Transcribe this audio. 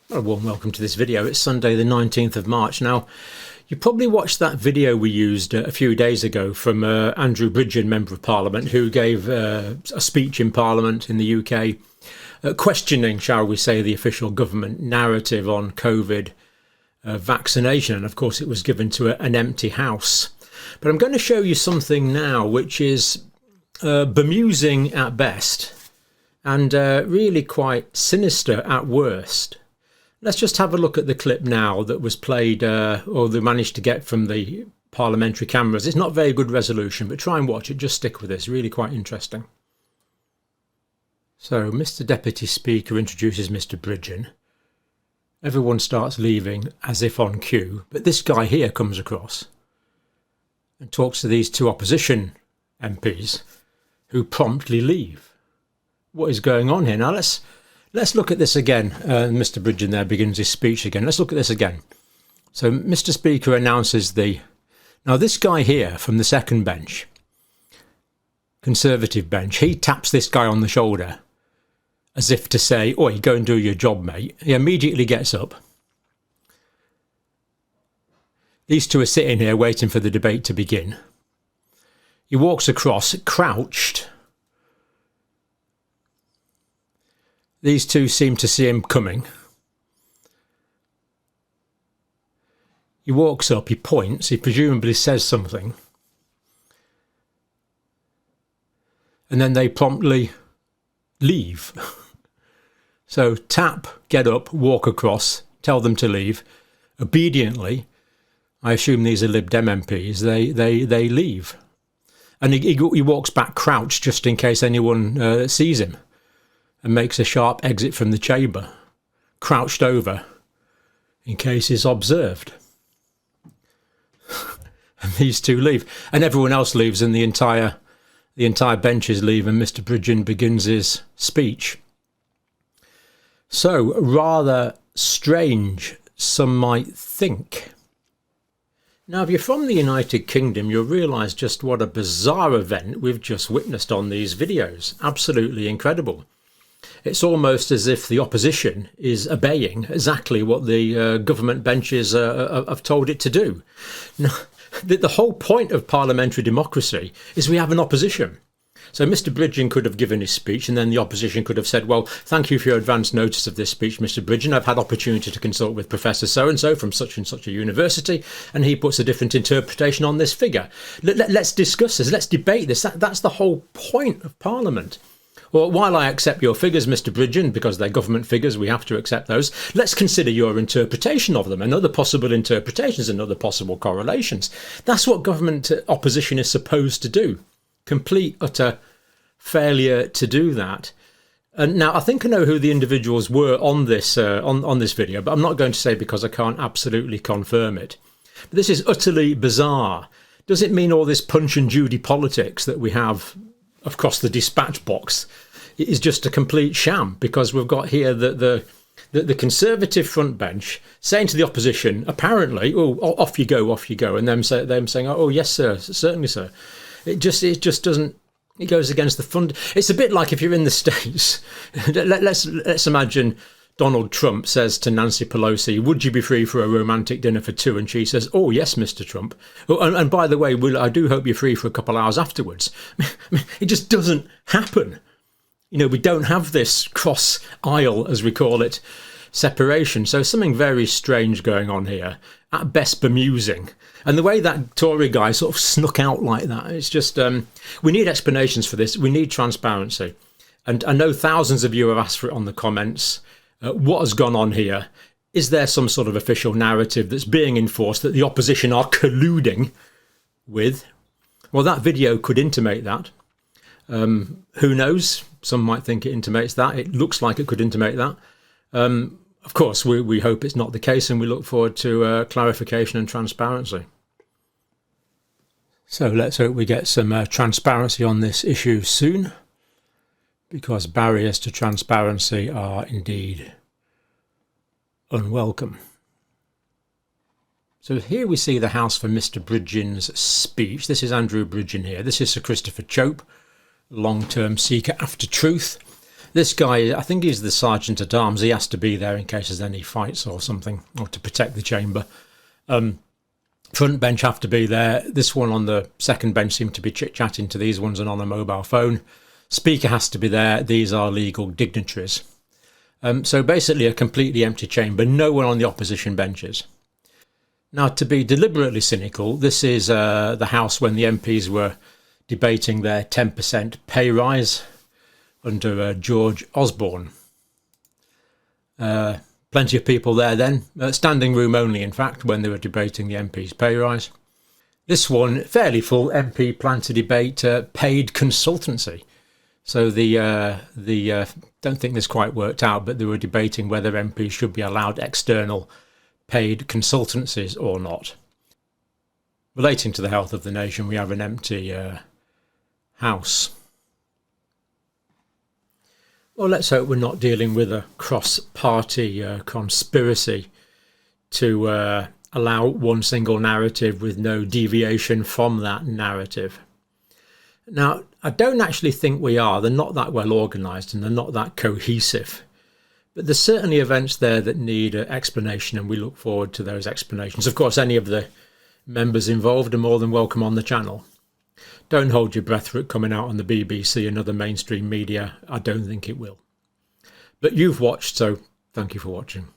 Well, a warm welcome to this video. It's Sunday the 19th of March. Now, you probably watched that video we used a few days ago from Andrew Bridgen, Member of Parliament, who gave a speech in Parliament in the UK questioning, shall we say, the official government narrative on COVID vaccination. And of course, it was given to an empty house. But I'm going to show you something now which is bemusing at best and really quite sinister at worst. Let's just have a look at the clip now that was played, or they managed to get from the parliamentary cameras. It's not very good resolution, but try and watch it. Just stick with this. Really quite interesting. So, Mr. Deputy Speaker introduces Mr. Bridgen. Everyone starts leaving as if on cue, but this guy here comes across and talks to these two opposition MPs who promptly leave. What is going on here? Now, Let's look at this again. Mr. Bridgen there begins his speech again. Let's look at this again. So Mr. Speaker announces now this guy here from the second bench, Conservative bench, he taps this guy on the shoulder as if to say, "Oi, go and do your job, mate." He immediately gets up. These two are sitting here waiting for the debate to begin. He walks across, crouched. These two seem to see him coming. He walks up, he points, he presumably says something. And then they promptly leave. So tap, get up, walk across, tell them to leave. Obediently, I assume these are Lib Dem MPs, they leave. And he walks back crouched just in case anyone sees him. And makes a sharp exit from the chamber, crouched over, in case he's observed. And these two leave, and everyone else leaves, and the entire benches leave, and Mr. Bridgen begins his speech. So, rather strange, some might think. Now, if you're from the United Kingdom, you'll realise just what a bizarre event we've just witnessed on these videos. Absolutely incredible. It's almost as if the opposition is obeying exactly what the government benches have told it to do. Now, the whole point of parliamentary democracy is we have an opposition. So Mr. Bridgen could have given his speech and then the opposition could have said, "Well, thank you for your advance notice of this speech, Mr. Bridgen. I've had opportunity to consult with Professor so-and-so from such and such a university, and he puts a different interpretation on this figure. Let's discuss this. Let's debate this." That's the whole point of Parliament. Well, while I accept your figures, Mr. Bridgen, because they're government figures, we have to accept those, let's consider your interpretation of them and other possible interpretations and other possible correlations. That's what government opposition is supposed to do. Complete, utter failure to do that. And now, I think I know who the individuals were on this on this video, but I'm not going to say because I can't absolutely confirm it. But this is utterly bizarre. Does it mean all this Punch and Judy politics that we have across the dispatch box is just a complete sham? Because we've got here the Conservative front bench saying to the opposition, apparently, "Oh, off you go," and them saying, "Oh, yes, sir, certainly, sir." It just doesn't. It goes against the fund. It's a bit like if you're in the States. Let's imagine Donald Trump says to Nancy Pelosi, "Would you be free for a romantic dinner for two?" And she says, "Oh, yes, Mr. Trump. Oh, and by the way, I do hope you're free for a couple of hours afterwards." I mean, it just doesn't happen. You know, we don't have this cross aisle, as we call it, separation. So something very strange going on here, at best bemusing. And the way that Tory guy sort of snuck out like that, it's just, we need explanations for this. We need transparency. And I know thousands of you have asked for it on the comments. What has gone on here? Is there some sort of official narrative that's being enforced that the opposition are colluding with? Well, that video could intimate that. Who knows? Some might think it intimates that. It looks like it could intimate that. Of course, we hope it's not the case, and we look forward to clarification and transparency. So let's hope we get some transparency on this issue soon, because barriers to transparency are indeed unwelcome. So here we see the house for Mr. Bridgen's speech. This is Andrew Bridgen here. This is Sir Christopher Chope, long-term seeker after truth. This guy, I think he's the sergeant at arms. He has to be there in case there's any fights or something, or to protect the chamber. Front bench have to be there. This one on the second bench seemed to be chit-chatting to these ones and on a mobile phone. Speaker has to be there. These are legal dignitaries. So basically a completely empty chamber, no one on the opposition benches. Now, to be deliberately cynical, this is the House when the MPs were debating their 10% pay rise under George Osborne. Plenty of people there then, standing room only in fact, when they were debating the MP's pay rise. This one, fairly full, MP planned to debate paid consultancy. So the don't think this quite worked out, but they were debating whether MPs should be allowed external paid consultancies or not. Relating to the health of the nation, we have an empty House. Well, let's hope we're not dealing with a cross-party conspiracy to allow one single narrative with no deviation from that narrative. Now, I don't actually think we are. They're not that well organised and they're not that cohesive. But there's certainly events there that need explanation, and we look forward to those explanations. Of course, any of the members involved are more than welcome on the channel. Don't hold your breath for it coming out on the BBC and other mainstream media. I don't think it will. But you've watched, so thank you for watching.